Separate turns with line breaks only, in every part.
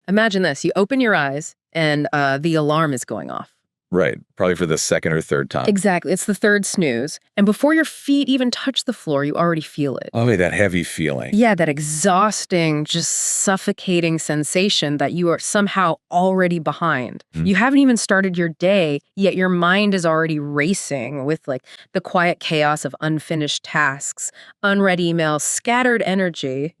Imagine this. You open your eyes and the alarm is going off.
Right. Probably for the second or third time.
Exactly. It's the third snooze. And before your feet even touch the floor, you already feel it.
Oh, that heavy feeling.
Yeah, that exhausting, just suffocating sensation that you are somehow already behind. You haven't even started your day, yet your mind is already racing with like the quiet chaos of unfinished tasks, unread emails, scattered energy,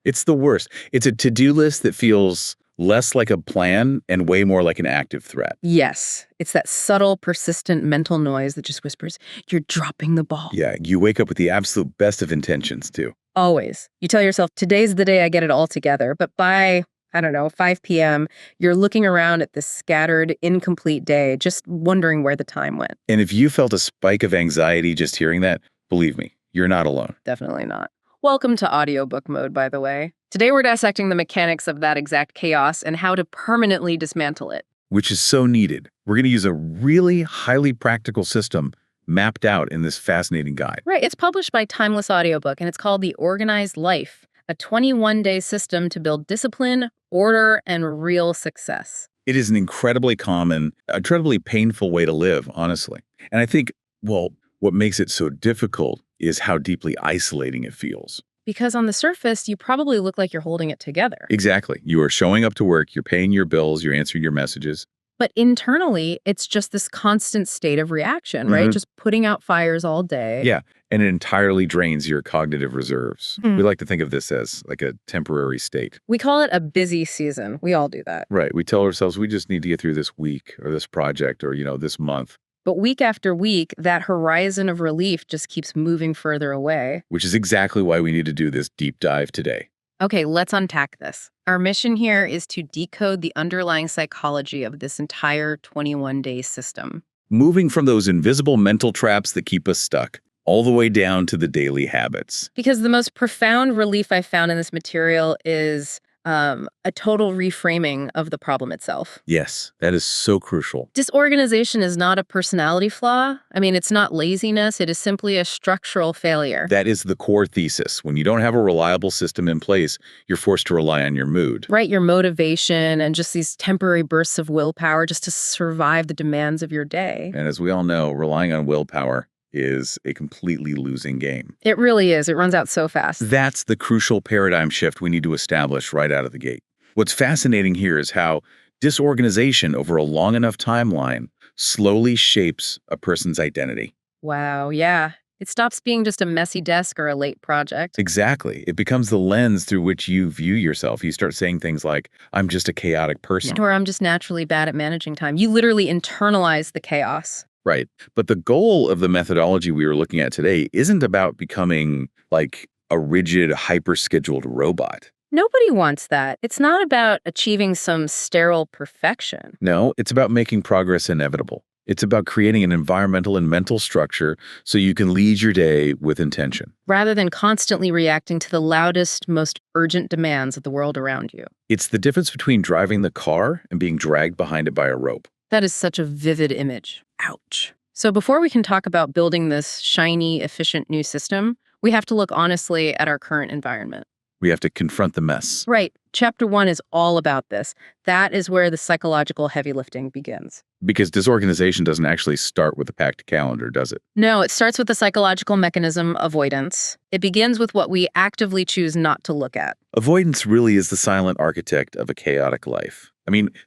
It's the worst. It's a to-do list that feels less like a plan and way more like an active threat.
Yes, it's that subtle, persistent mental noise that just whispers, you're dropping the ball.
Yeah, you wake up with the absolute best of intentions, too.
Always. You tell yourself, today's the day I get it all together. But by, 5 p.m., you're looking around at this scattered, incomplete day, just wondering where the time went.
And if you felt a spike of anxiety just hearing that, believe me, you're not alone.
Definitely not. Welcome to audiobook mode, by the way. Today we're dissecting the mechanics of that exact chaos and how to permanently dismantle it.
Which is so needed. We're going to use a really highly practical system mapped out in this fascinating guide.
Right. It's published by Timeless Audiobook, and it's called The Organized Life, a 21-day system to build discipline, order, and real success.
It is an incredibly common, incredibly painful way to live, honestly. And I think, what makes it so difficult is how deeply isolating it feels.
Because on the surface, you probably look like you're holding it together.
Exactly. You are showing up to work, you're paying your bills, you're answering your messages.
But internally, it's just this constant state of reaction, right? Just putting out fires all day.
Yeah, and it entirely drains your cognitive reserves. We like to think of this as like a temporary state.
We call it a busy season. We all do that.
Right. We tell ourselves we just need to get through this week or this project or, this month.
But week after week, that horizon of relief just keeps moving further away.
Which is exactly why we need to do this deep dive today.
Okay, let's unpack this. Our mission here is to decode the underlying psychology of this entire 21-day system.
Moving from those invisible mental traps that keep us stuck, all the way down to the daily habits.
Because the most profound relief I found in this material is a total reframing of the problem itself.
Yes, that is so crucial.
Disorganization is not a personality flaw. It's not laziness. It is simply a structural failure.
That is the core thesis. When you don't have a reliable system in place, you're forced to rely on your mood.
Right, your motivation and just these temporary bursts of willpower just to survive the demands of your day.
And as we all know, relying on willpower is a completely losing game.
It really is. It runs out so fast.
That's the crucial paradigm shift we need to establish right out of the gate. What's fascinating here is how disorganization over a long enough timeline slowly shapes a person's identity.
Wow, yeah. It stops being just a messy desk or a late project.
Exactly. It becomes the lens through which you view yourself. You start saying things like, I'm just a chaotic person.
Or I'm just naturally bad at managing time. You literally internalize the chaos.
Right. But the goal of the methodology we were looking at today isn't about becoming like a rigid, hyper-scheduled robot.
Nobody wants that. It's not about achieving some sterile perfection.
No, it's about making progress inevitable. It's about creating an environmental and mental structure so you can lead your day with intention.
Rather than constantly reacting to the loudest, most urgent demands of the world around you.
It's the difference between driving the car and being dragged behind it by a rope.
That is such a vivid image. Ouch. So before we can talk about building this shiny, efficient new system, we have to look honestly at our current environment.
We have to confront the mess.
Right. Chapter 1 is all about this. That is where the psychological heavy lifting begins.
Because disorganization doesn't actually start with a packed calendar, does it?
No, it starts with the psychological mechanism avoidance. It begins with what we actively choose not to look at.
Avoidance really is the silent architect of a chaotic life.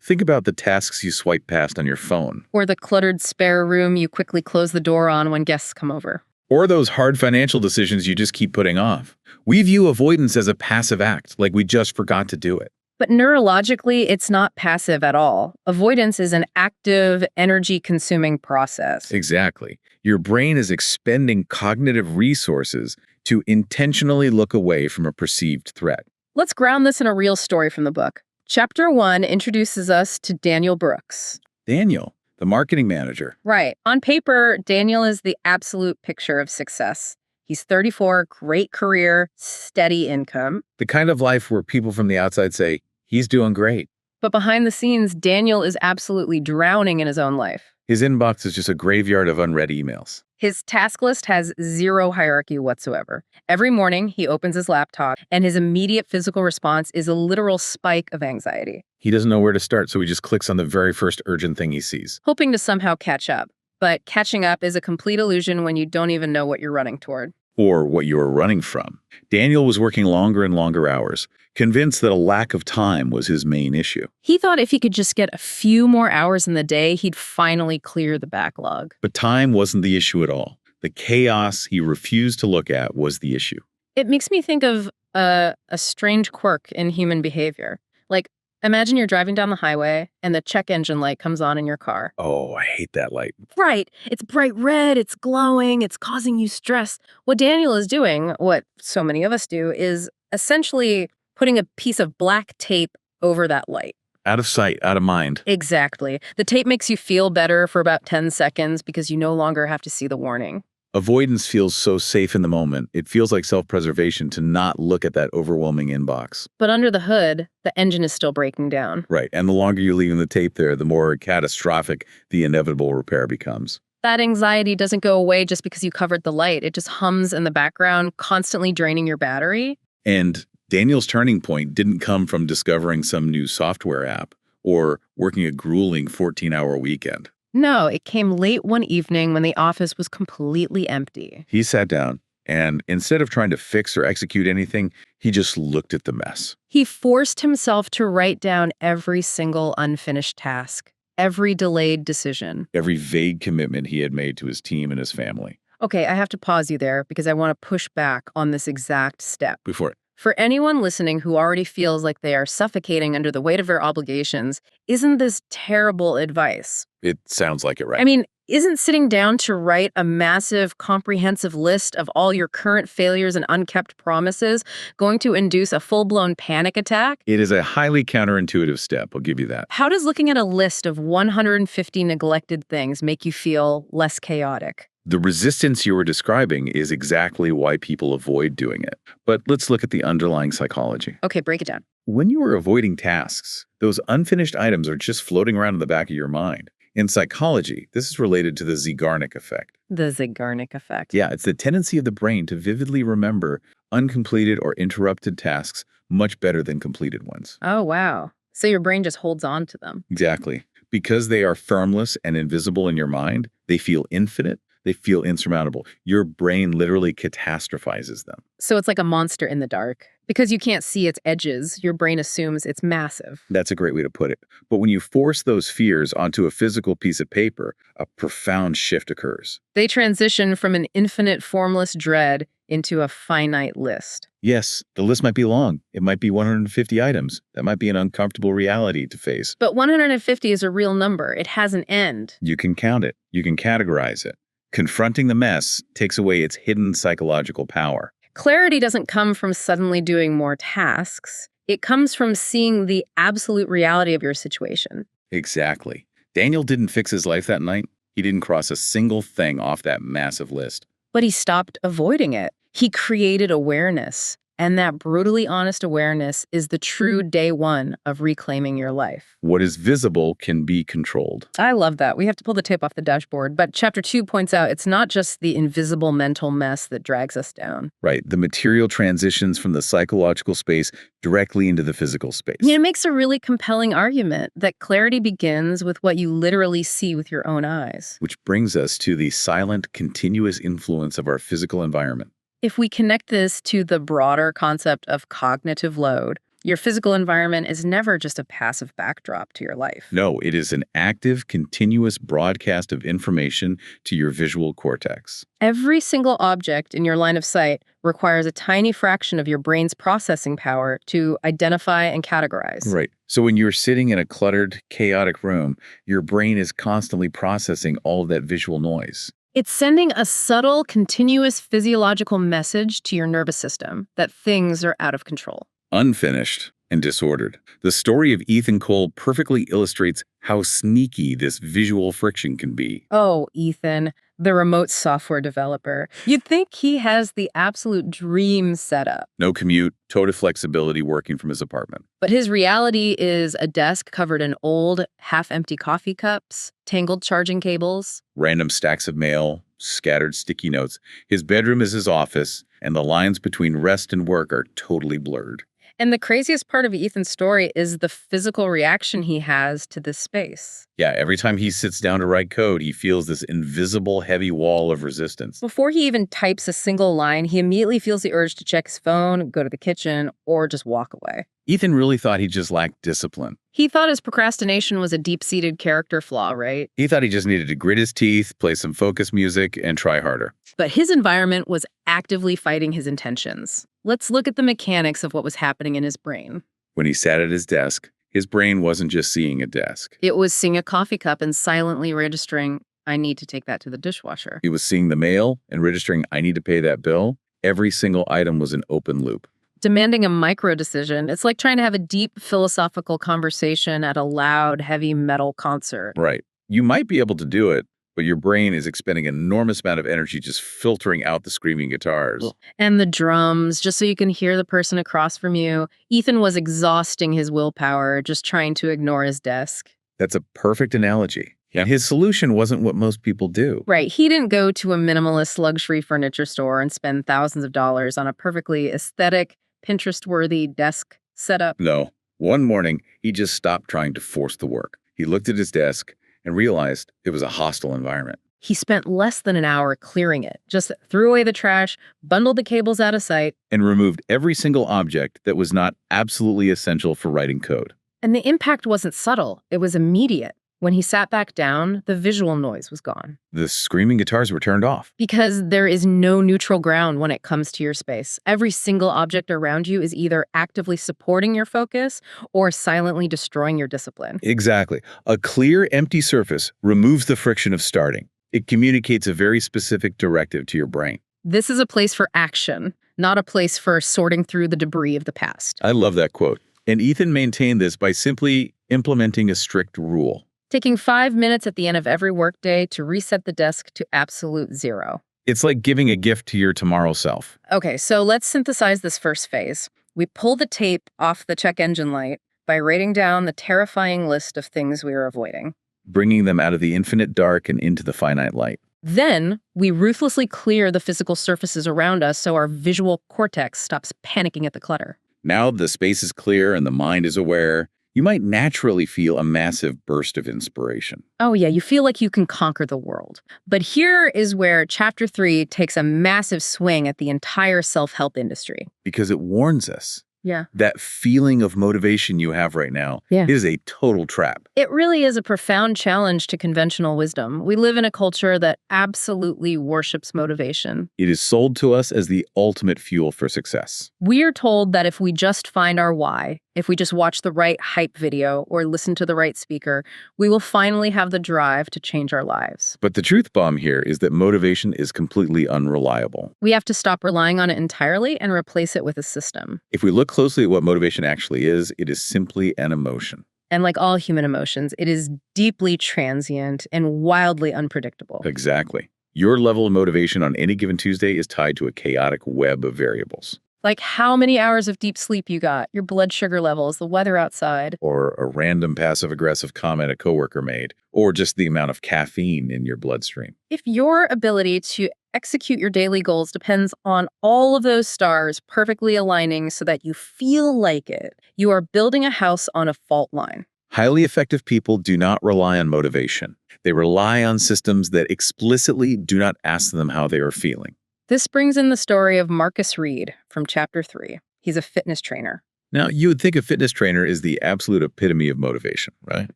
Think about the tasks you swipe past on your phone.
Or the cluttered spare room you quickly close the door on when guests come over.
Or those hard financial decisions you just keep putting off. We view avoidance as a passive act, like we just forgot to do it.
But neurologically, it's not passive at all. Avoidance is an active, energy-consuming process.
Exactly. Your brain is expending cognitive resources to intentionally look away from a perceived threat.
Let's ground this in a real story from the book. Chapter 1 introduces us to Daniel Brooks.
Daniel, the marketing manager.
Right. On paper, Daniel is the absolute picture of success. He's 34, great career, steady income.
The kind of life where people from the outside say, he's doing great.
But behind the scenes, Daniel is absolutely drowning in his own life.
His inbox is just a graveyard of unread emails.
His task list has zero hierarchy whatsoever. Every morning, he opens his laptop, and his immediate physical response is a literal spike of anxiety.
He doesn't know where to start, so he just clicks on the very first urgent thing he sees.
Hoping to somehow catch up. But catching up is a complete illusion when you don't even know what you're running toward.
Or what you are running from. Daniel was working longer and longer hours, convinced that a lack of time was his main issue.
He thought if he could just get a few more hours in the day, he'd finally clear the backlog.
But time wasn't the issue at all. The chaos he refused to look at was the issue.
It makes me think of a strange quirk in human behavior. Like, imagine you're driving down the highway and the check engine light comes on in your car.
Oh, I hate that light.
Right. It's bright red, it's glowing, it's causing you stress. What Daniel is doing, what so many of us do, is essentially putting a piece of black tape over that light.
Out of sight, out of mind.
Exactly. The tape makes you feel better for about 10 seconds because you no longer have to see the warning.
Avoidance feels so safe in the moment. It feels like self-preservation to not look at that overwhelming inbox.
But under the hood, the engine is still breaking down.
Right, and the longer you're leaving the tape there, the more catastrophic the inevitable repair becomes.
That anxiety doesn't go away just because you covered the light. It just hums in the background, constantly draining your battery.
And Daniel's turning point didn't come from discovering some new software app or working a grueling 14-hour weekend.
No, it came late one evening when the office was completely empty.
He sat down, and instead of trying to fix or execute anything, he just looked at the mess.
He forced himself to write down every single unfinished task, every delayed decision.
Every vague commitment he had made to his team and his family.
Okay, I have to pause you there because I want to push back on this exact step.
Before it.
For anyone listening who already feels like they are suffocating under the weight of their obligations, isn't this terrible advice?
It sounds like it, right?
I mean, isn't sitting down to write a massive, comprehensive list of all your current failures and unkept promises going to induce a full-blown panic attack?
It is a highly counterintuitive step, I'll give you that.
How does looking at a list of 150 neglected things make you feel less chaotic?
The resistance you were describing is exactly why people avoid doing it. But let's look at the underlying psychology.
Okay, break it down.
When you are avoiding tasks, those unfinished items are just floating around in the back of your mind. In psychology, this is related to the Zeigarnik effect.
The Zeigarnik effect.
Yeah, it's the tendency of the brain to vividly remember uncompleted or interrupted tasks much better than completed ones.
Oh, wow. So your brain just holds on to them.
Exactly. Because they are formless and invisible in your mind, they feel infinite. They feel insurmountable. Your brain literally catastrophizes them.
So it's like a monster in the dark. Because you can't see its edges, your brain assumes it's massive.
That's a great way to put it. But when you force those fears onto a physical piece of paper, a profound shift occurs.
They transition from an infinite formless dread into a finite list.
Yes, the list might be long. It might be 150 items. That might be an uncomfortable reality to face.
But 150 is a real number. It has an end.
You can count it. You can categorize it. Confronting the mess takes away its hidden psychological power.
Clarity doesn't come from suddenly doing more tasks. It comes from seeing the absolute reality of your situation.
Exactly. Daniel didn't fix his life that night. He didn't cross a single thing off that massive list.
But he stopped avoiding it. He created awareness. And that brutally honest awareness is the true day one of reclaiming your life.
What is visible can be controlled.
I love that. We have to pull the tape off the dashboard. But chapter 2 points out it's not just the invisible mental mess that drags us down.
Right. The material transitions from the psychological space directly into the physical space.
It makes a really compelling argument that clarity begins with what you literally see with your own eyes.
Which brings us to the silent, continuous influence of our physical environment.
If we connect this to the broader concept of cognitive load, your physical environment is never just a passive backdrop to your life.
No, it is an active, continuous broadcast of information to your visual cortex.
Every single object in your line of sight requires a tiny fraction of your brain's processing power to identify and categorize.
Right. So when you're sitting in a cluttered, chaotic room, your brain is constantly processing all of that visual noise.
It's sending a subtle, continuous physiological message to your nervous system that things are out of control.
Unfinished, and disordered. The story of Ethan Cole perfectly illustrates how sneaky this visual friction can be.
Oh, Ethan, the remote software developer. You'd think he has the absolute dream setup.
No commute, total flexibility working from his apartment.
But his reality is a desk covered in old, half-empty coffee cups, tangled charging cables.
Random stacks of mail, scattered sticky notes. His bedroom is his office, and the lines between rest and work are totally blurred.
And the craziest part of Ethan's story is the physical reaction he has to this space.
Yeah, every time he sits down to write code, he feels this invisible heavy wall of resistance.
Before he even types a single line, he immediately feels the urge to check his phone, go to the kitchen, or just walk away.
Ethan really thought he just lacked discipline.
He thought his procrastination was a deep-seated character flaw, right?
He thought he just needed to grit his teeth, play some focus music, and try harder.
But his environment was actively fighting his intentions. Let's look at the mechanics of what was happening in his brain.
When he sat at his desk, his brain wasn't just seeing a desk.
It was seeing a coffee cup and silently registering, I need to take that to the dishwasher.
It was seeing the mail and registering, I need to pay that bill. Every single item was an open loop.
Demanding a micro decision. It's like trying to have a deep philosophical conversation at a loud, heavy metal concert.
Right. You might be able to do it, but your brain is expending an enormous amount of energy just filtering out the screaming guitars.
And the drums, just so you can hear the person across from you. Ethan was exhausting his willpower, just trying to ignore his desk.
That's a perfect analogy. Yeah. His solution wasn't what most people do.
Right. He didn't go to a minimalist luxury furniture store and spend thousands of dollars on a perfectly aesthetic, Pinterest-worthy desk setup.
No. One morning, he just stopped trying to force the work. He looked at his desk and realized it was a hostile environment.
He spent less than an hour clearing it, just threw away the trash, bundled the cables out of sight,
and removed every single object that was not absolutely essential for writing code.
And the impact wasn't subtle, it was immediate. When he sat back down, the visual noise was gone.
The screaming guitars were turned off.
Because there is no neutral ground when it comes to your space. Every single object around you is either actively supporting your focus or silently destroying your discipline.
Exactly. A clear, empty surface removes the friction of starting. It communicates a very specific directive to your brain.
This is a place for action, not a place for sorting through the debris of the past.
I love that quote. And Ethan maintained this by simply implementing a strict rule.
Taking 5 minutes at the end of every workday to reset the desk to absolute zero.
It's like giving a gift to your tomorrow self.
Okay, so let's synthesize this first phase. We pull the tape off the check engine light by writing down the terrifying list of things we are avoiding,
bringing them out of the infinite dark and into the finite light.
Then we ruthlessly clear the physical surfaces around us so our visual cortex stops panicking at the clutter.
Now the space is clear and the mind is aware. You might naturally feel a massive burst of inspiration.
Oh yeah, you feel like you can conquer the world. But here is where Chapter 3 takes a massive swing at the entire self-help industry.
Because it warns us.
Yeah.
That feeling of motivation you have right now is a total trap.
It really is a profound challenge to conventional wisdom. We live in a culture that absolutely worships motivation.
It is sold to us as the ultimate fuel for success.
We are told that if we just find our why, if we just watch the right hype video or listen to the right speaker, we will finally have the drive to change our lives.
But the truth bomb here is that motivation is completely unreliable.
We have to stop relying on it entirely and replace it with a system.
If we look closely at what motivation actually is, it is simply an emotion.
And like all human emotions, it is deeply transient and wildly unpredictable.
Exactly. Your level of motivation on any given Tuesday is tied to a chaotic web of variables.
Like how many hours of deep sleep you got, your blood sugar levels, the weather outside.
Or a random passive-aggressive comment a coworker made, or just the amount of caffeine in your bloodstream.
If your ability to execute your daily goals depends on all of those stars perfectly aligning so that you feel like it, you are building a house on a fault line.
Highly effective people do not rely on motivation. They rely on systems that explicitly do not ask them how they are feeling.
This brings in the story of Marcus Reed from Chapter 3. He's a fitness trainer.
Now, you would think a fitness trainer is the absolute epitome of motivation, right?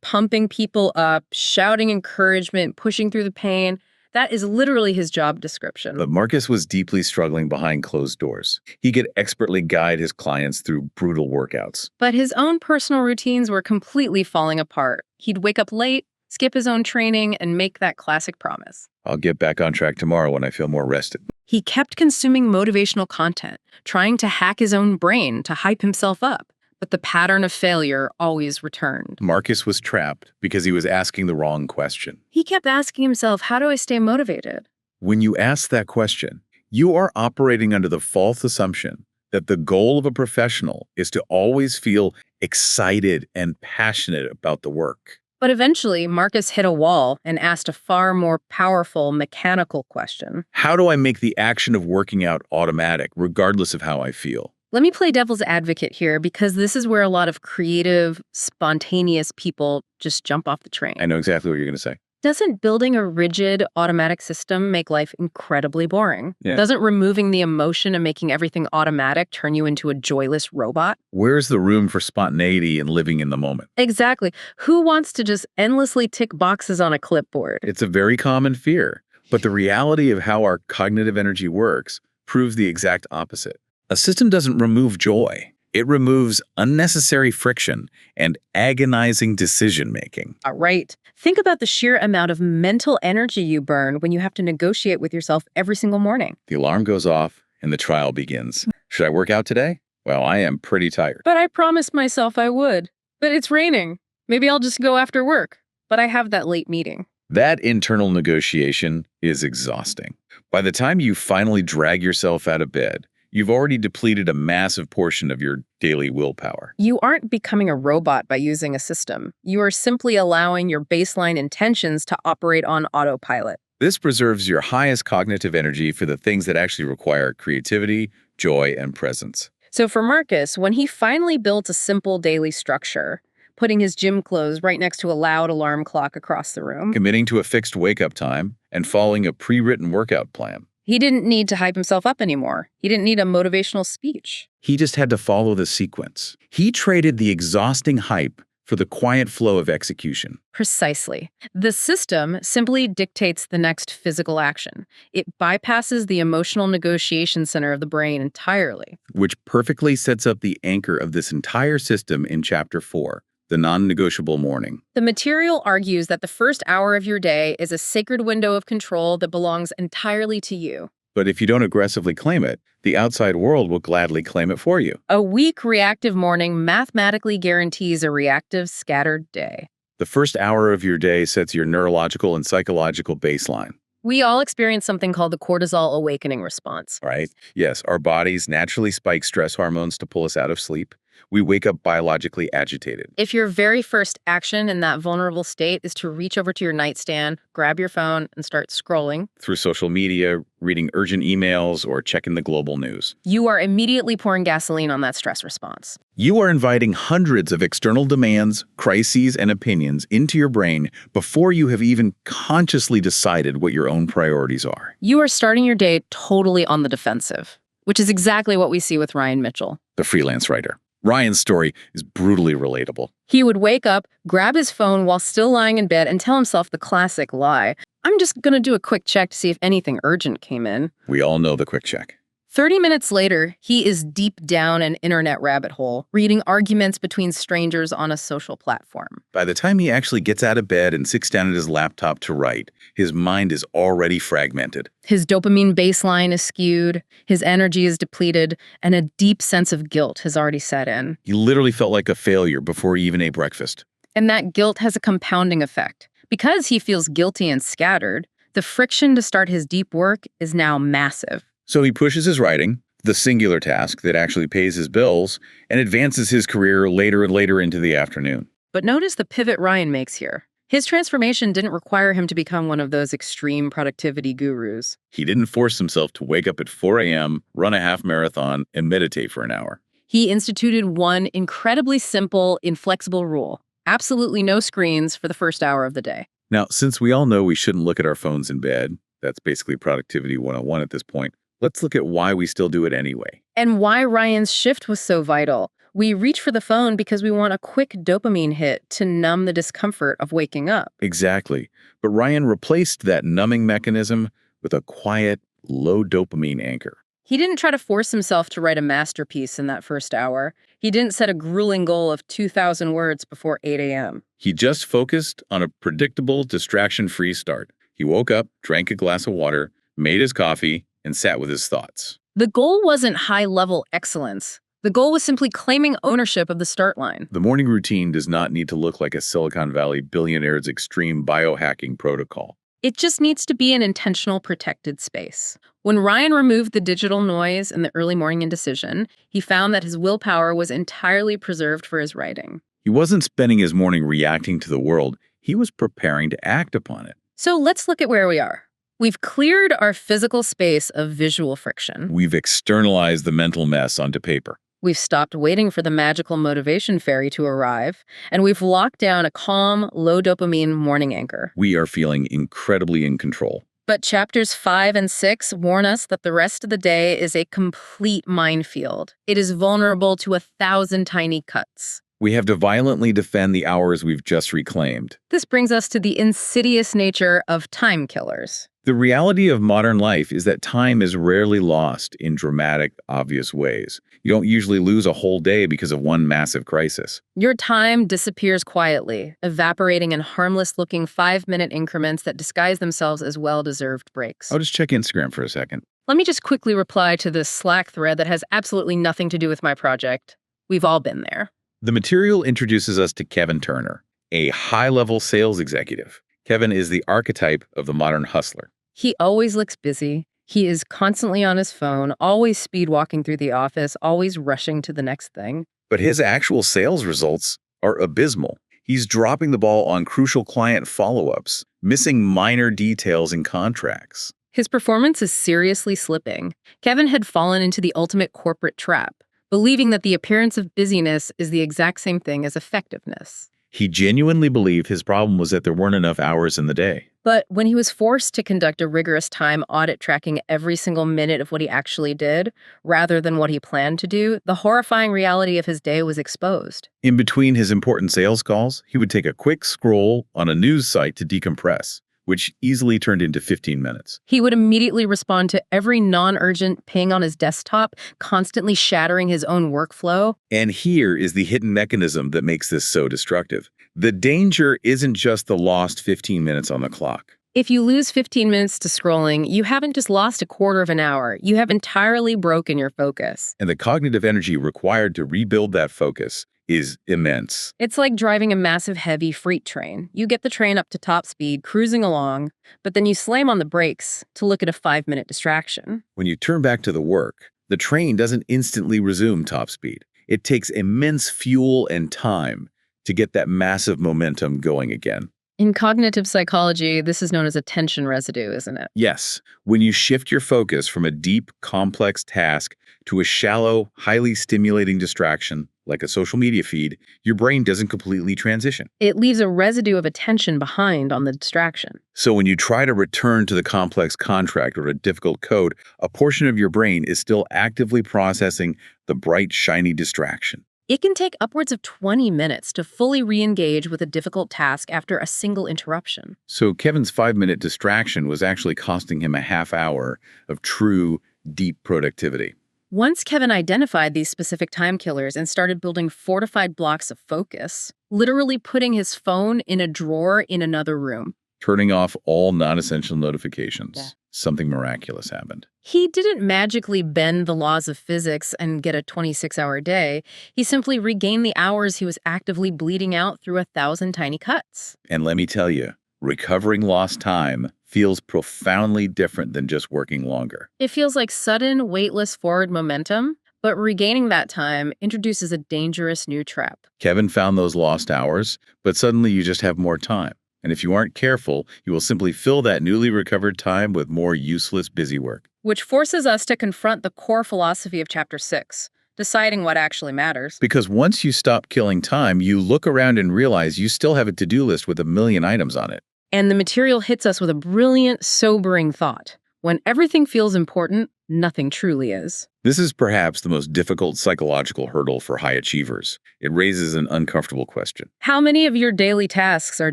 Pumping people up, shouting encouragement, pushing through the pain. That is literally his job description.
But Marcus was deeply struggling behind closed doors. He could expertly guide his clients through brutal workouts.
But his own personal routines were completely falling apart. He'd wake up late, skip his own training, and make that classic promise.
I'll get back on track tomorrow when I feel more rested.
He kept consuming motivational content, trying to hack his own brain to hype himself up. but the pattern of failure always returned.
Marcus was trapped because he was asking the wrong question.
He kept asking himself, how do I stay motivated?
When you ask that question, you are operating under the false assumption that the goal of a professional is to always feel excited and passionate about the work.
But eventually, Marcus hit a wall and asked a far more powerful mechanical question.
How do I make the action of working out automatic, regardless of how I feel?
Let me play devil's advocate here, because this is where a lot of creative, spontaneous people just jump off the train.
I know exactly what you're going to say.
Doesn't building a rigid automatic system make life incredibly boring?
Yeah.
Doesn't removing the emotion and making everything automatic turn you into a joyless robot?
Where's the room for spontaneity and living in the moment?
Exactly. Who wants to just endlessly tick boxes on a clipboard?
It's a very common fear, but the reality of how our cognitive energy works proves the exact opposite. A system doesn't remove joy. It removes unnecessary friction and agonizing decision-making.
Right. Think about the sheer amount of mental energy you burn when you have to negotiate with yourself every single morning.
The alarm goes off and the trial begins. Should I work out today? Well, I am pretty tired.
But I promised myself I would. But it's raining. Maybe I'll just go after work. But I have that late meeting.
That internal negotiation is exhausting. By the time you finally drag yourself out of bed, you've already depleted a massive portion of your daily willpower.
You aren't becoming a robot by using a system. You are simply allowing your baseline intentions to operate on autopilot.
This preserves your highest cognitive energy for the things that actually require creativity, joy, and presence.
So for Marcus, when he finally built a simple daily structure, putting his gym clothes right next to a loud alarm clock across the room,
Committing to a fixed wake-up time and following a pre-written workout plan.
he didn't need to hype himself up anymore. He didn't need a motivational speech.
He just had to follow the sequence. He traded the exhausting hype for the quiet flow of execution.
Precisely. The system simply dictates the next physical action. It bypasses the emotional negotiation center of the brain entirely.
Which perfectly sets up the anchor of this entire system in Chapter 4, the non-negotiable morning.
The material argues that the first hour of your day is a sacred window of control that belongs entirely to you.
But if you don't aggressively claim it, the outside world will gladly claim it for you.
A weak, reactive morning mathematically guarantees a reactive, scattered day.
The first hour of your day sets your neurological and psychological baseline,
We all experience something called the cortisol awakening response.
right? Yes, our bodies naturally spike stress hormones to pull us out of sleep. We wake up biologically agitated.
If your very first action in that vulnerable state is to reach over to your nightstand, grab your phone, and start scrolling,
Through social media, reading urgent emails, or checking the global news,
you are immediately pouring gasoline on that stress response.
you are inviting hundreds of external demands, crises, and opinions into your brain before you have even consciously decided what your own priorities are.
You are starting your day totally on the defensive, which is exactly what we see with Ryan Mitchell.
The freelance writer. Ryan's story is brutally relatable.
He would wake up, grab his phone while still lying in bed, and tell himself the classic lie, I'm just going to do a quick check to see if anything urgent came in.
We all know the quick check.
30 minutes later, he is deep down an internet rabbit hole, reading arguments between strangers on a social platform.
By the time he actually gets out of bed and sits down at his laptop to write, his mind is already fragmented.
His dopamine baseline is skewed, his energy is depleted, and a deep sense of guilt has already set in.
He literally felt like a failure before he even ate breakfast.
And that guilt has a compounding effect. Because he feels guilty and scattered, the friction to start his deep work is now massive.
So he pushes his writing, the singular task that actually pays his bills, and advances his career later and later into the afternoon.
But notice the pivot Ryan makes here. His transformation didn't require him to become one of those extreme productivity gurus.
He didn't force himself to wake up at 4 a.m., run a half marathon, and meditate for an hour.
He instituted one incredibly simple, inflexible rule. Absolutely no screens for the first hour of the day.
Now, since we all know we shouldn't look at our phones in bed, that's basically productivity 101 at this point, let's look at why we still do it anyway.
And why Ryan's shift was so vital. We reach for the phone because we want a quick dopamine hit to numb the discomfort of waking up.
Exactly. But Ryan replaced that numbing mechanism with a quiet, low dopamine anchor.
He didn't try to force himself to write a masterpiece in that first hour. He didn't set a grueling goal of 2,000 words before 8 a.m.
He just focused on a predictable, distraction-free start. He woke up, drank a glass of water, made his coffee, and sat with his thoughts.
The goal wasn't high-level excellence. The goal was simply claiming ownership of the start line.
The morning routine does not need to look like a Silicon Valley billionaire's extreme biohacking protocol.
It just needs to be an intentional, protected space. When Ryan removed the digital noise and the early morning indecision, he found that his willpower was entirely preserved for his writing.
He wasn't spending his morning reacting to the world. He was preparing to act upon it.
So let's look at where we are. We've cleared our physical space of visual friction.
We've externalized the mental mess onto paper.
We've stopped waiting for the magical motivation fairy to arrive, and we've locked down a calm, low-dopamine morning anchor.
We are feeling incredibly in control.
But chapters 5 and 6 warn us that the rest of the day is a complete minefield. It is vulnerable to 1,000 tiny cuts.
We have to violently defend the hours we've just reclaimed.
This brings us to the insidious nature of time killers.
The reality of modern life is that time is rarely lost in dramatic, obvious ways. You don't usually lose a whole day because of one massive crisis.
Your time disappears quietly, evaporating in harmless-looking 5-minute increments that disguise themselves as well-deserved breaks.
I'll just check Instagram for a second.
Let me just quickly reply to this Slack thread that has absolutely nothing to do with my project. We've all been there.
The material introduces us to Kevin Turner, a high-level sales executive. Kevin is the archetype of the modern hustler.
He always looks busy. He is constantly on his phone, always speed walking through the office, always rushing to the next thing.
But his actual sales results are abysmal. He's dropping the ball on crucial client follow-ups, missing minor details in contracts.
His performance is seriously slipping. Kevin had fallen into the ultimate corporate trap, believing that the appearance of busyness is the exact same thing as effectiveness.
He genuinely believed his problem was that there weren't enough hours in the day.
But when he was forced to conduct a rigorous time audit tracking every single minute of what he actually did, rather than what he planned to do, the horrifying reality of his day was exposed.
In between his important sales calls, he would take a quick scroll on a news site to decompress, which easily turned into 15 minutes.
He would immediately respond to every non-urgent ping on his desktop, constantly shattering his own workflow.
And here is the hidden mechanism that makes this so destructive. The danger isn't just the lost 15 minutes on the clock.
If you lose 15 minutes to scrolling, you haven't just lost a quarter of an hour. You have entirely broken your focus.
And the cognitive energy required to rebuild that focus is immense.
It's like driving a massive heavy freight train. You get the train up to top speed, cruising along, but then you slam on the brakes to look at a 5-minute distraction.
When you turn back to the work, the train doesn't instantly resume top speed. It takes immense fuel and time to get that massive momentum going again.
In cognitive psychology, this is known as attention residue, isn't it?
Yes, when you shift your focus from a deep, complex task to a shallow, highly stimulating distraction, like a social media feed, your brain doesn't completely transition.
It leaves a residue of attention behind on the distraction.
So when you try to return to the complex contract or a difficult code, a portion of your brain is still actively processing the bright, shiny distraction.
It can take upwards of 20 minutes to fully re-engage with a difficult task after a single interruption.
So Kevin's 5-minute distraction was actually costing him a half hour of true, deep productivity.
Once Kevin identified these specific time killers and started building fortified blocks of focus, literally putting his phone in a drawer in another room,
Turning off all non-essential notifications, something miraculous happened.
he didn't magically bend the laws of physics and get a 26-hour day. He simply regained the hours he was actively bleeding out through 1,000 tiny cuts.
And let me tell you, recovering lost time feels profoundly different than just working longer.
It feels like sudden, weightless forward momentum, but regaining that time introduces a dangerous new trap.
Kevin found those lost hours, but suddenly you just have more time. And if you aren't careful, you will simply fill that newly recovered time with more useless busy work.
Which forces us to confront the core philosophy of Chapter 6, deciding what actually matters.
Because once you stop killing time, you look around and realize you still have a to-do list with 1,000,000 items on it.
And the material hits us with a brilliant, sobering thought. When everything feels important, nothing truly is.
This is perhaps the most difficult psychological hurdle for high achievers. It raises an uncomfortable question.
How many of your daily tasks are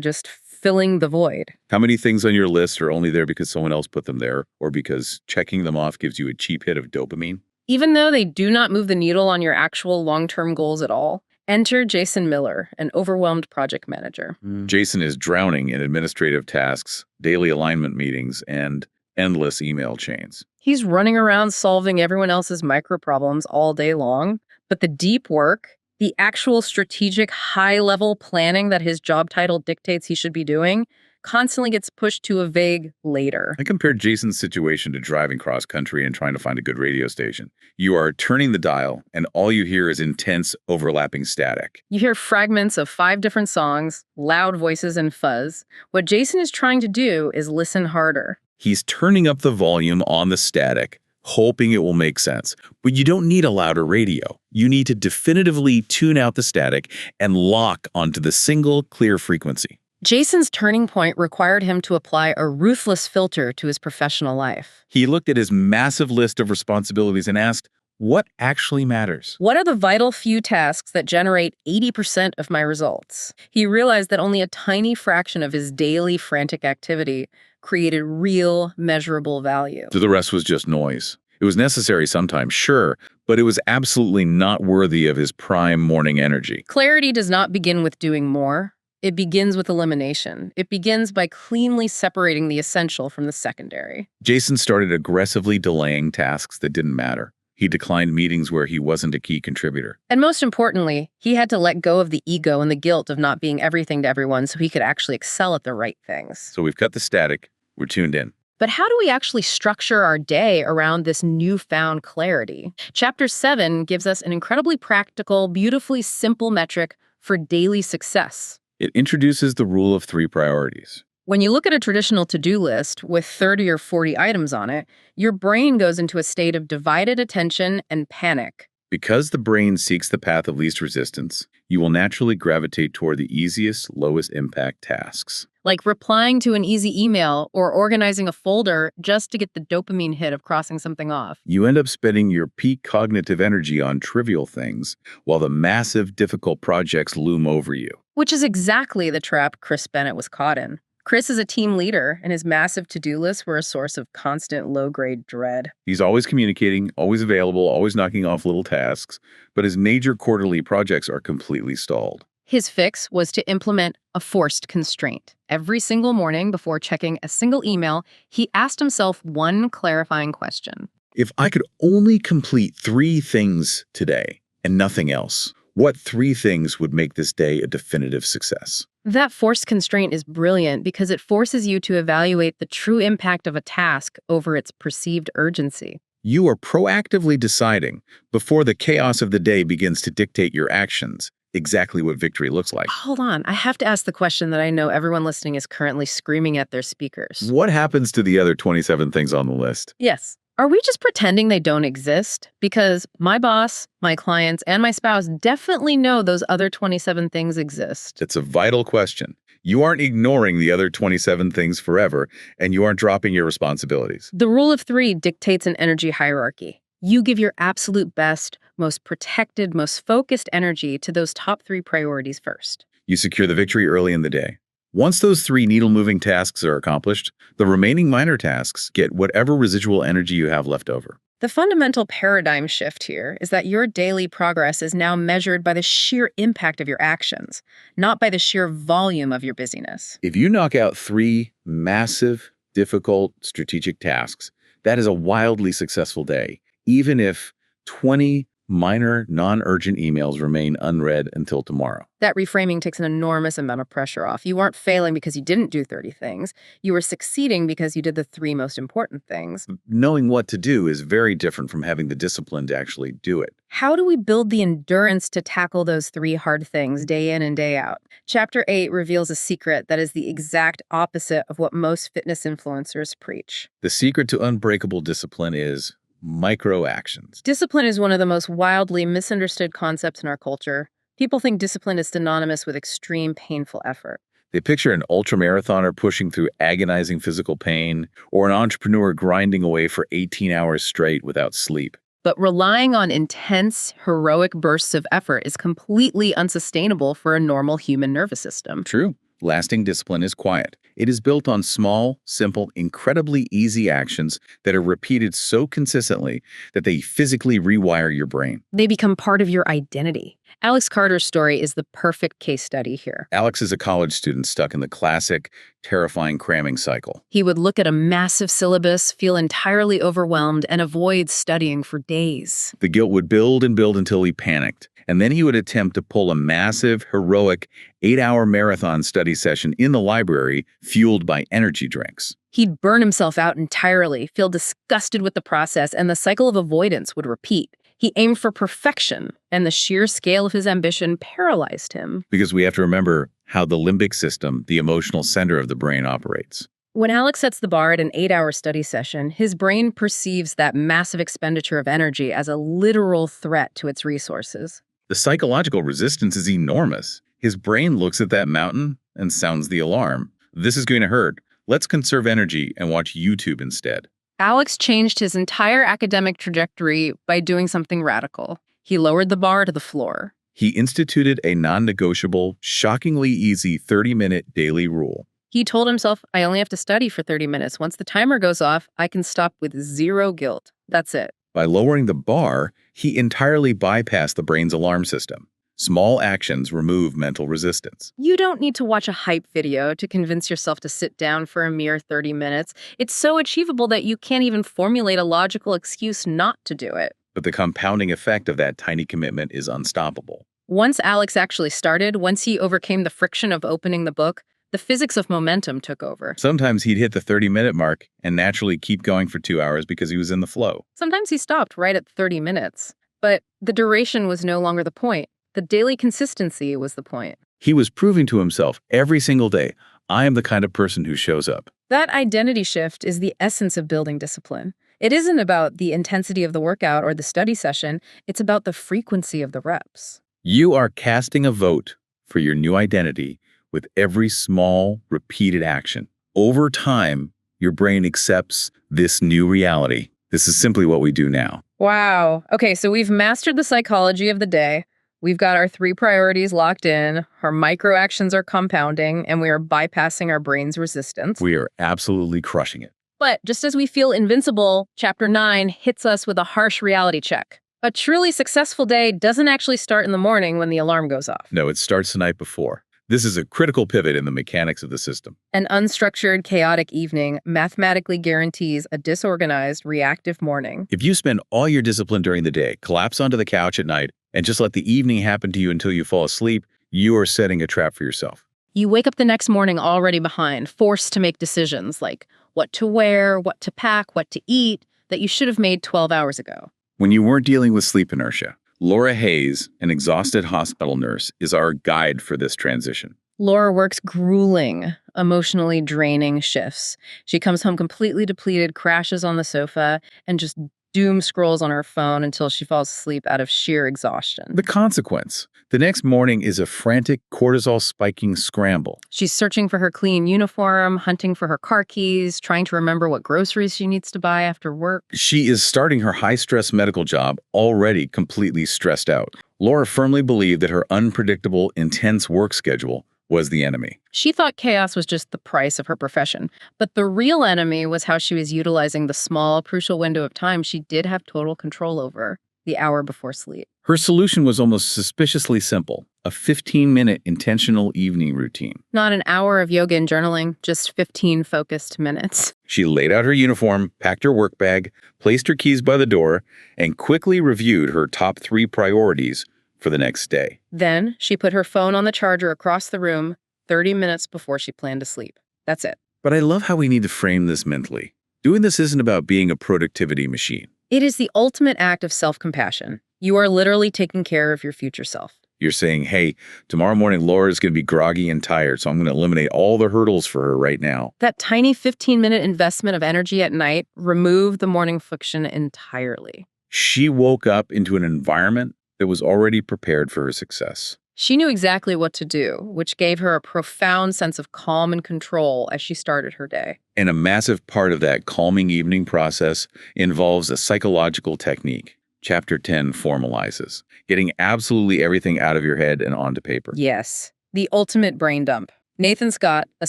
just filling the void?
How many things on your list are only there because someone else put them there, or because checking them off gives you a cheap hit of dopamine?
Even though they do not move the needle on your actual long-term goals at all, enter Jason Miller, an overwhelmed project manager.
Jason is drowning in administrative tasks, daily alignment meetings, and endless email chains.
He's running around solving everyone else's micro problems all day long, But the deep work, the actual strategic high-level planning that his job title dictates he should be doing, constantly gets pushed to a vague later.
I compared Jason's situation to driving cross country and trying to find a good radio station. You are turning the dial, and all you hear is intense, overlapping static.
You hear fragments of 5 different songs, loud voices and fuzz. What Jason is trying to do is listen harder.
He's turning up the volume on the static, hoping it will make sense. But you don't need a louder radio. You need to definitively tune out the static and lock onto the single, clear frequency.
Jason's turning point required him to apply a ruthless filter to his professional life.
He looked at his massive list of responsibilities and asked, what actually matters?
What are the vital few tasks that generate 80% of my results? He realized that only a tiny fraction of his daily frantic activity created real, measurable value.
So the rest was just noise. It was necessary sometimes, sure, but it was absolutely not worthy of his prime morning energy.
Clarity does not begin with doing more. It begins with elimination. It begins by cleanly separating the essential from the secondary.
Jason started aggressively delaying tasks that didn't matter. He declined meetings where he wasn't a key contributor.
And most importantly, he had to let go of the ego and the guilt of not being everything to everyone so he could actually excel at the right things.
So we've cut the static. We're tuned in.
But how do we actually structure our day around this newfound clarity? Chapter 7 gives us an incredibly practical, beautifully simple metric for daily success.
It introduces the rule of 3 priorities.
When you look at a traditional to-do list with 30 or 40 items on it, your brain goes into a state of divided attention and panic.
Because the brain seeks the path of least resistance, you will naturally gravitate toward the easiest, lowest impact tasks.
Like replying to an easy email or organizing a folder just to get the dopamine hit of crossing something off.
You end up spending your peak cognitive energy on trivial things, while the massive, difficult projects loom over you.
Which is exactly the trap Chris Bennett was caught in. Chris is a team leader, and his massive to-do lists were a source of constant low-grade dread.
He's always communicating, always available, always knocking off little tasks, but his major quarterly projects are completely stalled.
His fix was to implement a forced constraint. Every single morning before checking a single email, he asked himself one clarifying question.
If I could only complete 3 things today and nothing else, what 3 things would make this day a definitive success?
That forced constraint is brilliant because it forces you to evaluate the true impact of a task over its perceived urgency.
You are proactively deciding, before the chaos of the day begins to dictate your actions, exactly what victory looks like.
Hold on, I have to ask the question that I know everyone listening is currently screaming at their speakers.
What happens to the other 27 things on the list?
Yes. Are we just pretending they don't exist? Because my boss, my clients, and my spouse definitely know those other 27 things exist.
It's a vital question. You aren't ignoring the other 27 things forever, and you aren't dropping your responsibilities.
The rule of 3 dictates an energy hierarchy. You give your absolute best, most protected, most focused energy to those top 3 priorities first.
You secure the victory early in the day. Once those 3 needle-moving tasks are accomplished, the remaining minor tasks get whatever residual energy you have left over.
The fundamental paradigm shift here is that your daily progress is now measured by the sheer impact of your actions, not by the sheer volume of your busyness.
If you knock out 3 massive, difficult, strategic tasks, that is a wildly successful day, even if 20 minor, non-urgent emails remain unread until tomorrow.
That reframing takes an enormous amount of pressure off. You weren't failing because you didn't do 30 things. You were succeeding because you did the 3 most important things.
Knowing what to do is very different from having the discipline to actually do it.
How do we build the endurance to tackle those 3 hard things day in and day out? Chapter 8 reveals a secret that is the exact opposite of what most fitness influencers preach.
The secret to unbreakable discipline is micro actions.
Discipline is one of the most wildly misunderstood concepts in our culture. People think discipline is synonymous with extreme, painful effort.
They picture an ultramarathoner pushing through agonizing physical pain, or an entrepreneur grinding away for 18 hours straight without sleep.
But relying on intense, heroic bursts of effort is completely unsustainable for a normal human nervous system.
True. Lasting discipline is quiet. It is built on small, simple, incredibly easy actions that are repeated so consistently that they physically rewire your brain.
They become part of your identity. Alex Carter's story is the perfect case study here.
Alex is a college student stuck in the classic, terrifying cramming cycle.
He would look at a massive syllabus, feel entirely overwhelmed, and avoid studying for days.
The guilt would build and build until he panicked, and then he would attempt to pull a massive, heroic 8-hour marathon study session in the library fueled by energy drinks.
He'd burn himself out entirely, feel disgusted with the process, and the cycle of avoidance would repeat. He aimed for perfection, and the sheer scale of his ambition paralyzed him.
Because we have to remember how the limbic system, the emotional center of the brain, operates.
When Alex sets the bar at an 8-hour study session, his brain perceives that massive expenditure of energy as a literal threat to its resources.
The psychological resistance is enormous. His brain looks at that mountain and sounds the alarm. This is going to hurt. Let's conserve energy and watch YouTube instead.
Alex changed his entire academic trajectory by doing something radical. He lowered the bar to the floor.
He instituted a non-negotiable, shockingly easy 30-minute daily rule.
He told himself, I only have to study for 30 minutes. Once the timer goes off, I can stop with zero guilt. That's it.
By lowering the bar, he entirely bypassed the brain's alarm system. Small actions remove mental resistance.
You don't need to watch a hype video to convince yourself to sit down for a mere 30 minutes. It's so achievable that you can't even formulate a logical excuse not to do it.
But the compounding effect of that tiny commitment is unstoppable.
Once Alex actually started, once he overcame the friction of opening the book, the physics of momentum took over.
Sometimes he'd hit the 30-minute mark and naturally keep going for 2 hours because he was in the flow.
Sometimes he stopped right at 30 minutes. But the duration was no longer the point. The daily consistency was the point.
He was proving to himself every single day, I am the kind of person who shows up.
That identity shift is the essence of building discipline. It isn't about the intensity of the workout or the study session. It's about the frequency of the reps.
You are casting a vote for your new identity with every small, repeated action. Over time, your brain accepts this new reality. This is simply what we do now.
Wow. Okay, so we've mastered the psychology of the day. We've got our 3 priorities locked in, our micro actions are compounding, and we are bypassing our brain's resistance.
We are absolutely crushing it.
But just as we feel invincible, Chapter 9 hits us with a harsh reality check. A truly successful day doesn't actually start in the morning when the alarm goes off.
No, it starts the night before. This is a critical pivot in the mechanics of the system.
An unstructured, chaotic evening mathematically guarantees a disorganized, reactive morning.
If you spend all your discipline during the day, collapse onto the couch at night, and just let the evening happen to you until you fall asleep, you are setting a trap for yourself.
You wake up the next morning already behind, forced to make decisions like what to wear, what to pack, what to eat, that you should have made 12 hours ago.
When you weren't dealing with sleep inertia, Laura Hayes, an exhausted hospital nurse, is our guide for this transition.
Laura works grueling, emotionally draining shifts. She comes home completely depleted, crashes on the sofa, and just doom scrolls on her phone until she falls asleep out of sheer exhaustion.
The consequence: the next morning is a frantic, cortisol-spiking scramble.
She's searching for her clean uniform, hunting for her car keys, trying to remember what groceries she needs to buy after work.
She is starting her high-stress medical job already completely stressed out. Laura firmly believed that her unpredictable, intense work schedule was the enemy.
She thought chaos was just the price of her profession, but the real enemy was how she was utilizing the small, crucial window of time she did have total control over, the hour before sleep.
Her solution was almost suspiciously simple: a 15-minute intentional evening routine.
Not an hour of yoga and journaling, just 15 focused minutes.
She laid out her uniform, packed her work bag, placed her keys by the door, and quickly reviewed her top 3 priorities for the next day.
Then she put her phone on the charger across the room 30 minutes before she planned to sleep. That's it.
But I love how we need to frame this mentally. Doing this isn't about being a productivity machine.
It is the ultimate act of self-compassion. You are literally taking care of your future self.
You're saying, hey, tomorrow morning Laura's going to be groggy and tired, so I'm going to eliminate all the hurdles for her right now.
That tiny 15-minute investment of energy at night removed the morning friction entirely.
She woke up into an environment that was already prepared for her success.
She knew exactly what to do, which gave her a profound sense of calm and control as she started her day.
And a massive part of that calming evening process involves a psychological technique. Chapter 10 formalizes getting absolutely everything out of your head and onto paper.
Yes, the ultimate brain dump. Nathan Scott, a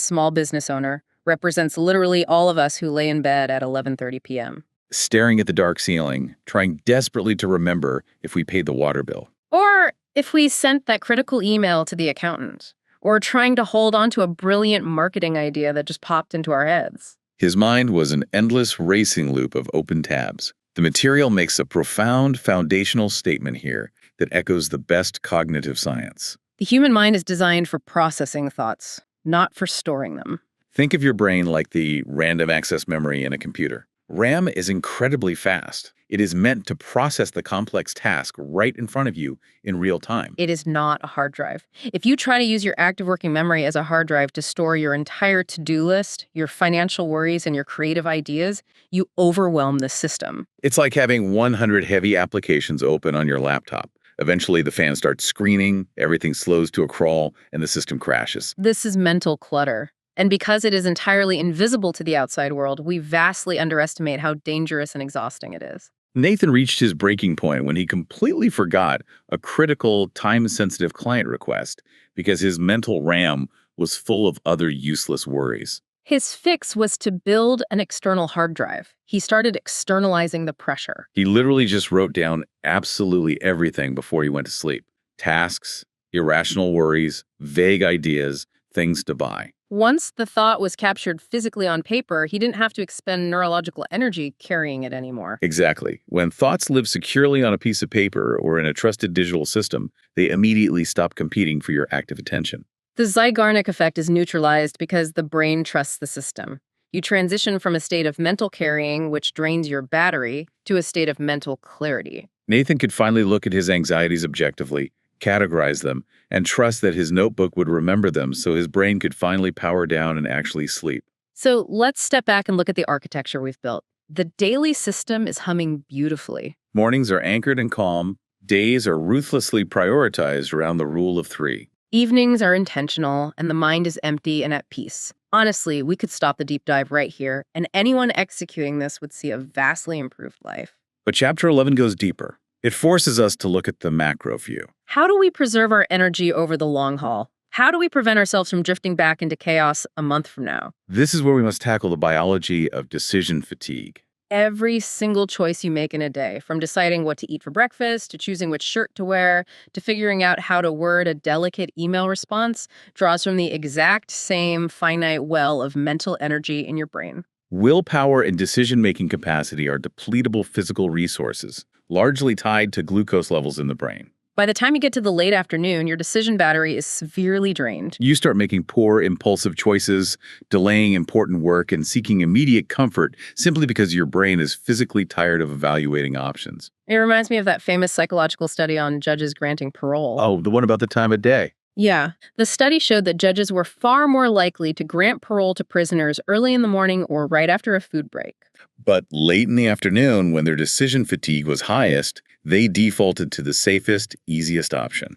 small business owner, represents literally all of us who lay in bed at 11:30 p.m.
Staring at the dark ceiling, trying desperately to remember if we paid the water bill.
Or if we sent that critical email to the accountant, or trying to hold on to a brilliant marketing idea that just popped into our heads.
His mind was an endless racing loop of open tabs. The material makes a profound foundational statement here that echoes the best cognitive science.
The human mind is designed for processing thoughts, not for storing them.
Think of your brain like the random access memory in a computer. RAM is incredibly fast. It is meant to process the complex task right in front of you in real time.
It is not a hard drive. If you try to use your active working memory as a hard drive to store your entire to-do list, your financial worries, and your creative ideas, you overwhelm the system.
It's like having 100 heavy applications open on your laptop. Eventually, the fan starts screening, everything slows to a crawl, and the system crashes.
This is mental clutter. And because it is entirely invisible to the outside world, we vastly underestimate how dangerous and exhausting it is.
Nathan reached his breaking point when he completely forgot a critical, time-sensitive client request because his mental RAM was full of other useless worries.
His fix was to build an external hard drive. He started externalizing the pressure.
He literally just wrote down absolutely everything before he went to sleep. Tasks, irrational worries, vague ideas, things to buy.
Once the thought was captured physically on paper, he didn't have to expend neurological energy carrying it anymore.
Exactly. When thoughts live securely on a piece of paper or in a trusted digital system, they immediately stop competing for your active attention.
The Zeigarnik effect is neutralized because the brain trusts the system. You transition from a state of mental carrying, which drains your battery, to a state of mental clarity.
Nathan could finally look at his anxieties objectively, categorize them, and trust that his notebook would remember them so his brain could finally power down and actually sleep.
So let's step back and look at the architecture we've built. The daily system is humming beautifully.
Mornings are anchored and calm. Days are ruthlessly prioritized around the rule of 3.
Evenings are intentional, and the mind is empty and at peace. Honestly, we could stop the deep dive right here, and anyone executing this would see a vastly improved life.
But Chapter 11 goes deeper. It forces us to look at the macro view.
How do we preserve our energy over the long haul? How do we prevent ourselves from drifting back into chaos a month from now?
This is where we must tackle the biology of decision fatigue.
Every single choice you make in a day, from deciding what to eat for breakfast, to choosing which shirt to wear, to figuring out how to word a delicate email response, draws from the exact same finite well of mental energy in your brain.
Willpower and decision-making capacity are depletable physical resources, largely tied to glucose levels in the brain.
By the time you get to the late afternoon, your decision battery is severely drained.
You start making poor, impulsive choices, delaying important work, and seeking immediate comfort simply because your brain is physically tired of evaluating options.
It reminds me of that famous psychological study on judges granting parole.
Oh, the one about the time of day.
Yeah. The study showed that judges were far more likely to grant parole to prisoners early in the morning or right after a food break.
But late in the afternoon, when their decision fatigue was highest, they defaulted to the safest, easiest option,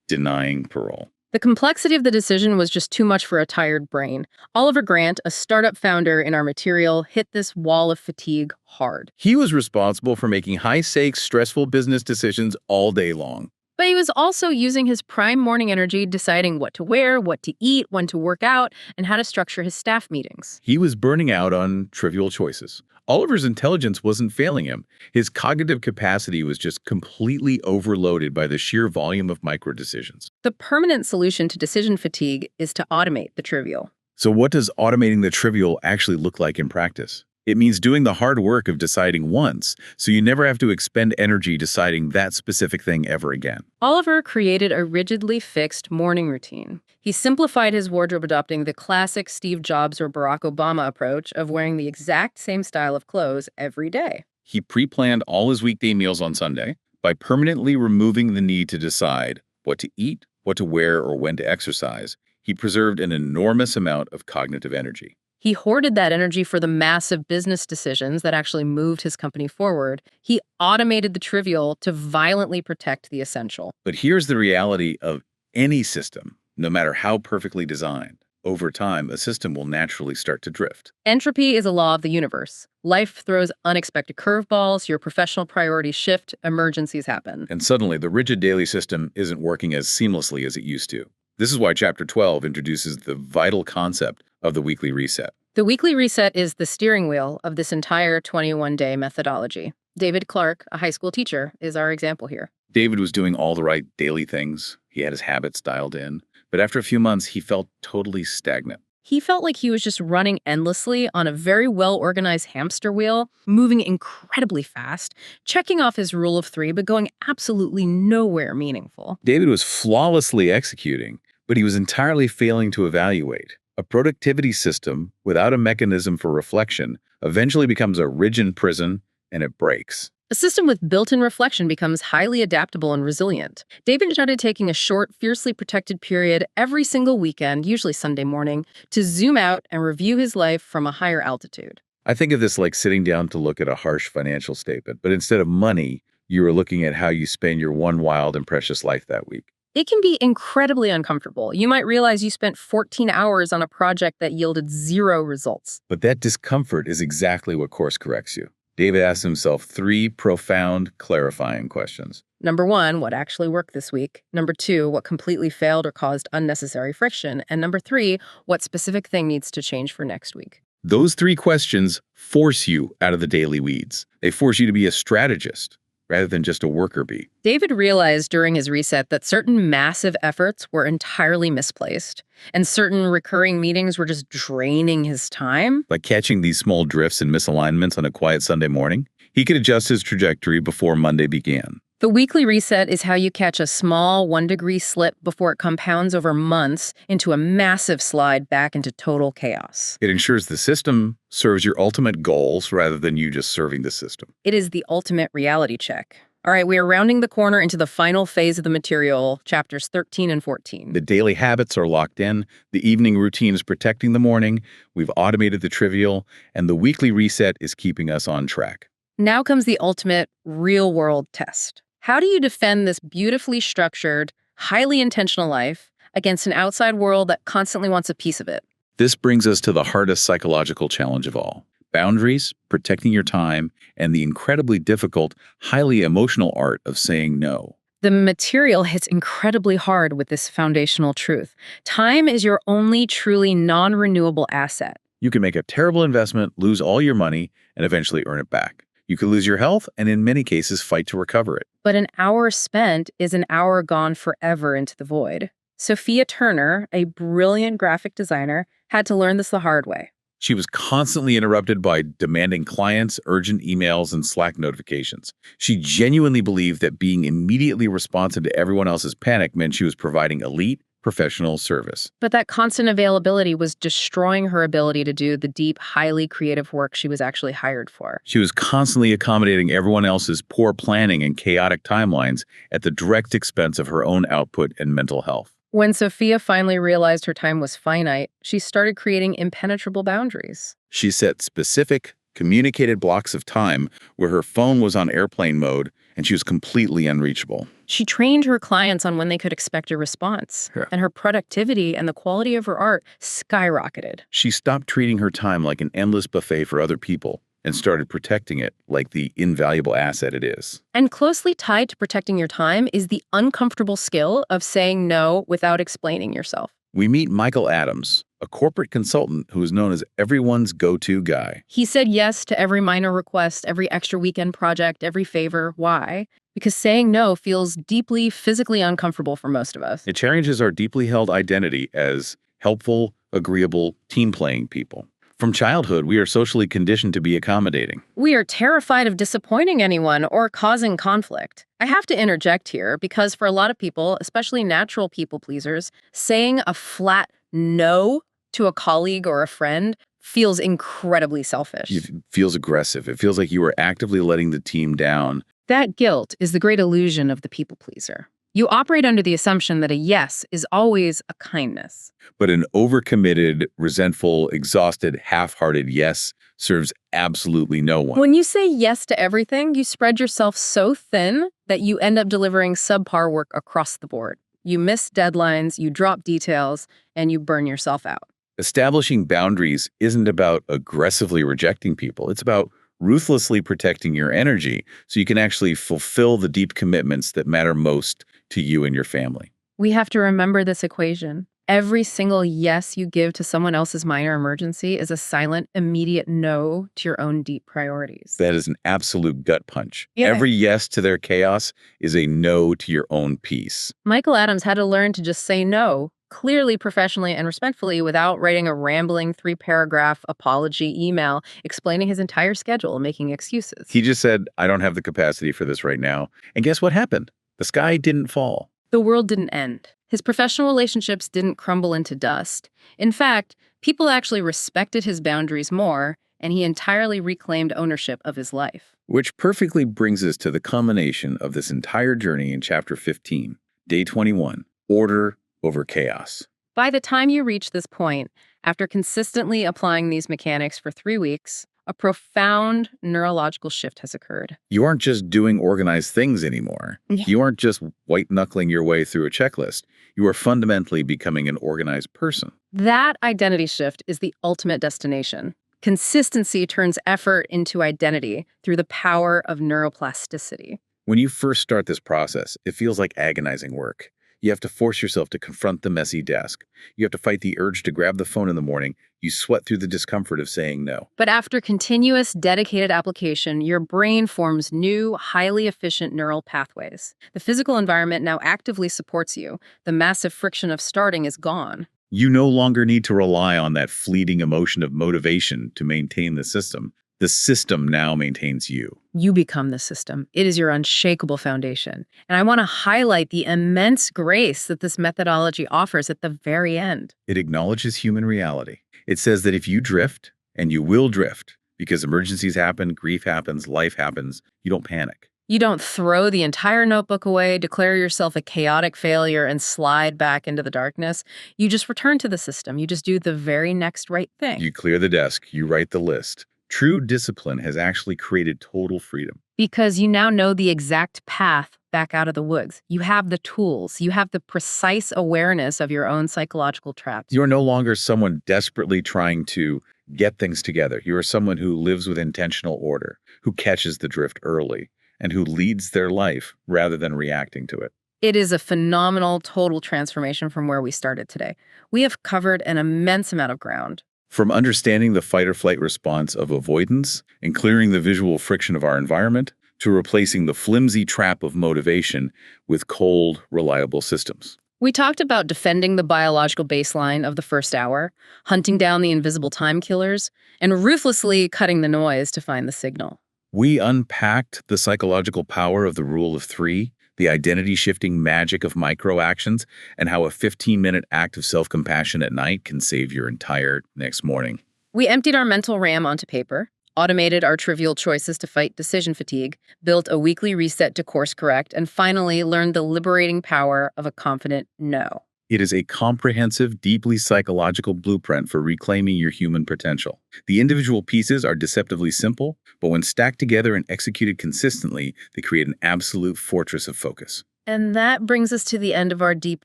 denying parole.
The complexity of the decision was just too much for a tired brain. Oliver Grant, a startup founder in our material, hit this wall of fatigue hard.
He was responsible for making high-stakes, stressful business decisions all day long.
But he was also using his prime morning energy deciding what to wear, what to eat, when to work out, and how to structure his staff meetings.
He was burning out on trivial choices. Oliver's intelligence wasn't failing him. His cognitive capacity was just completely overloaded by the sheer volume of micro-decisions.
The permanent solution to decision fatigue is to automate the trivial.
So what does automating the trivial actually look like in practice? It means doing the hard work of deciding once, so you never have to expend energy deciding that specific thing ever again.
Oliver created a rigidly fixed morning routine. He simplified his wardrobe, adopting the classic Steve Jobs or Barack Obama approach of wearing the exact same style of clothes every day.
He pre-planned all his weekday meals on Sunday by permanently removing the need to decide what to eat, what to wear, or when to exercise. He preserved an enormous amount of cognitive energy.
He hoarded that energy for the massive business decisions that actually moved his company forward. He automated the trivial to violently protect the essential.
But here's the reality of any system, no matter how perfectly designed. Over time, a system will naturally start to drift.
Entropy is a law of the universe. Life throws unexpected curveballs, your professional priorities shift, emergencies happen.
And suddenly, the rigid daily system isn't working as seamlessly as it used to. This is why Chapter 12 introduces the vital concept of the weekly reset.
The weekly reset is the steering wheel of this entire 21-day methodology. David Clark, a high school teacher, is our example here.
David was doing all the right daily things. He had his habits dialed in. But after a few months, he felt totally stagnant.
He felt like he was just running endlessly on a very well-organized hamster wheel, moving incredibly fast, checking off his rule of 3, but going absolutely nowhere meaningful.
David was flawlessly executing, but he was entirely failing to evaluate. A productivity system without a mechanism for reflection eventually becomes a rigid prison, and it breaks.
A system with built-in reflection becomes highly adaptable and resilient. David started taking a short, fiercely protected period every single weekend, usually Sunday morning, to zoom out and review his life from a higher altitude.
I think of this like sitting down to look at a harsh financial statement, but instead of money, you are looking at how you spend your one wild and precious life that week.
It can be incredibly uncomfortable. You might realize you spent 14 hours on a project that yielded 0 results.
But that discomfort is exactly what course corrects you. David asked himself 3 profound, clarifying questions.
Number 1, what actually worked this week? Number 2, what completely failed or caused unnecessary friction? And number 3, what specific thing needs to change for next week?
Those 3 questions force you out of the daily weeds. They force you to be a strategist rather than just a worker bee.
David realized during his reset that certain massive efforts were entirely misplaced, and certain recurring meetings were just draining his time.
By catching these small drifts and misalignments on a quiet Sunday morning, he could adjust his trajectory before Monday began.
The weekly reset is how you catch a small 1-degree slip before it compounds over months into a massive slide back into total chaos.
It ensures the system serves your ultimate goals rather than you just serving the system.
It is the ultimate reality check. All right, we are rounding the corner into the final phase of the material, chapters 13 and 14.
The daily habits are locked in, the evening routine is protecting the morning, we've automated the trivial, and the weekly reset is keeping us on track.
Now comes the ultimate real-world test. How do you defend this beautifully structured, highly intentional life against an outside world that constantly wants a piece of it?
This brings us to the hardest psychological challenge of all. Boundaries, protecting your time, and the incredibly difficult, highly emotional art of saying no.
The material hits incredibly hard with this foundational truth. Time is your only truly non-renewable asset.
You can make a terrible investment, lose all your money, and eventually earn it back. You could lose your health and in many cases fight to recover it.
But an hour spent is an hour gone forever into the void. Sophia Turner, a brilliant graphic designer, had to learn this the hard way.
She was constantly interrupted by demanding clients, urgent emails, and Slack notifications. She genuinely believed that being immediately responsive to everyone else's panic meant she was providing elite, professional service.
But that constant availability was destroying her ability to do the deep, highly creative work she was actually hired for.
She was constantly accommodating everyone else's poor planning and chaotic timelines at the direct expense of her own output and mental health.
When Sophia finally realized her time was finite, she started creating impenetrable boundaries.
She set specific, communicated blocks of time where her phone was on airplane mode and she was completely unreachable.
She trained her clients on when they could expect a response, and her productivity and the quality of her art skyrocketed.
She stopped treating her time like an endless buffet for other people and started protecting it like the invaluable asset it is.
And closely tied to protecting your time is the uncomfortable skill of saying no without explaining yourself.
We meet Michael Adams, a corporate consultant who is known as everyone's go-to guy.
He said yes to every minor request, every extra weekend project, every favor. Why? Because saying no feels deeply physically uncomfortable for most of us.
It challenges our deeply held identity as helpful, agreeable, team-playing people. From childhood, we are socially conditioned to be accommodating.
We are terrified of disappointing anyone or causing conflict. I have to interject here because for a lot of people, especially natural people pleasers, saying a flat no to a colleague or a friend feels incredibly selfish.
It feels aggressive. It feels like you are actively letting the team down.
That guilt is the great illusion of the people pleaser. You operate under the assumption that a yes is always a kindness.
But an overcommitted, resentful, exhausted, half-hearted yes serves absolutely no one.
When you say yes to everything, you spread yourself so thin that you end up delivering subpar work across the board. You miss deadlines, you drop details, and you burn yourself out.
Establishing boundaries isn't about aggressively rejecting people. It's about ruthlessly protecting your energy so you can actually fulfill the deep commitments that matter most to you and your family.
We have to remember this equation. Every single yes you give to someone else's minor emergency is a silent, immediate no to your own deep priorities.
That is an absolute gut punch.
Yeah.
Every yes to their chaos is a no to your own peace.
Michael Adams had to learn to just say no, clearly, professionally, and respectfully without writing a rambling 3-paragraph apology email explaining his entire schedule and making excuses.
He just said, I don't have the capacity for this right now. And guess what happened? The sky didn't fall.
The world didn't end. His professional relationships didn't crumble into dust. In fact, people actually respected his boundaries more, and he entirely reclaimed ownership of his life.
Which perfectly brings us to the culmination of this entire journey in Chapter 15, Day 21, Order over Chaos.
By the time you reach this point, after consistently applying these mechanics for 3 weeks, a profound neurological shift has occurred.
You aren't just doing organized things anymore.
Yeah.
You aren't just white-knuckling your way through a checklist. You are fundamentally becoming an organized person.
That identity shift is the ultimate destination. Consistency turns effort into identity through the power of neuroplasticity.
When you first start this process, it feels like agonizing work. You have to force yourself to confront the messy desk. You have to fight the urge to grab the phone in the morning. You sweat through the discomfort of saying no.
But after continuous, dedicated application, your brain forms new, highly efficient neural pathways. The physical environment now actively supports you. The massive friction of starting is gone.
You no longer need to rely on that fleeting emotion of motivation to maintain the system. The system now maintains you.
You become the system. It is your unshakable foundation. And I want to highlight the immense grace that this methodology offers at the very end.
It acknowledges human reality. It says that if you drift, and you will drift, because emergencies happen, grief happens, life happens, you don't panic.
You don't throw the entire notebook away, declare yourself a chaotic failure, and slide back into the darkness. You just return to the system. You just do the very next right thing.
You clear the desk. You write the list. True discipline has actually created total freedom.
Because you now know the exact path back out of the woods. You have the tools. You have the precise awareness of your own psychological traps.
You are no longer someone desperately trying to get things together. You are someone who lives with intentional order, who catches the drift early, and who leads their life rather than reacting to it.
It is a phenomenal total transformation from where we started today. We have covered an immense amount of ground.
From understanding the fight-or-flight response of avoidance and clearing the visual friction of our environment, to replacing the flimsy trap of motivation with cold, reliable systems.
We talked about defending the biological baseline of the first hour, hunting down the invisible time killers, and ruthlessly cutting the noise to find the signal.
We unpacked the psychological power of the rule of 3, the identity-shifting magic of micro-actions, and how a 15-minute act of self-compassion at night can save your entire next morning.
We emptied our mental RAM onto paper, automated our trivial choices to fight decision fatigue, built a weekly reset to course correct, and finally learned the liberating power of a confident no.
It is a comprehensive, deeply psychological blueprint for reclaiming your human potential. The individual pieces are deceptively simple, but when stacked together and executed consistently, they create an absolute fortress of focus.
And that brings us to the end of our deep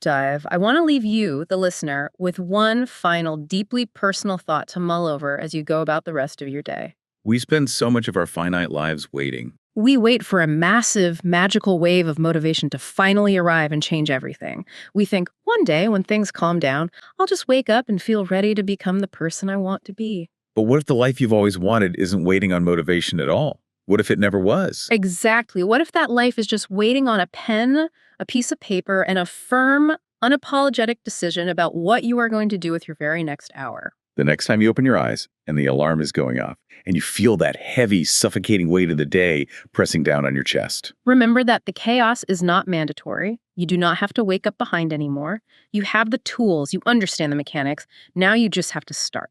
dive. I want to leave you, the listener, with one final, deeply personal thought to mull over as you go about the rest of your day.
We spend so much of our finite lives waiting.
We wait for a massive, magical wave of motivation to finally arrive and change everything. We think, one day, when things calm down, I'll just wake up and feel ready to become the person I want to be.
But what if the life you've always wanted isn't waiting on motivation at all? What if it never was?
Exactly. What if that life is just waiting on a pen, a piece of paper, and a firm, unapologetic decision about what you are going to do with your very next hour?
The next time you open your eyes and the alarm is going off and you feel that heavy, suffocating weight of the day pressing down on your chest.
Remember that the chaos is not mandatory. You do not have to wake up behind anymore. You have the tools. You understand the mechanics. Now you just have to start.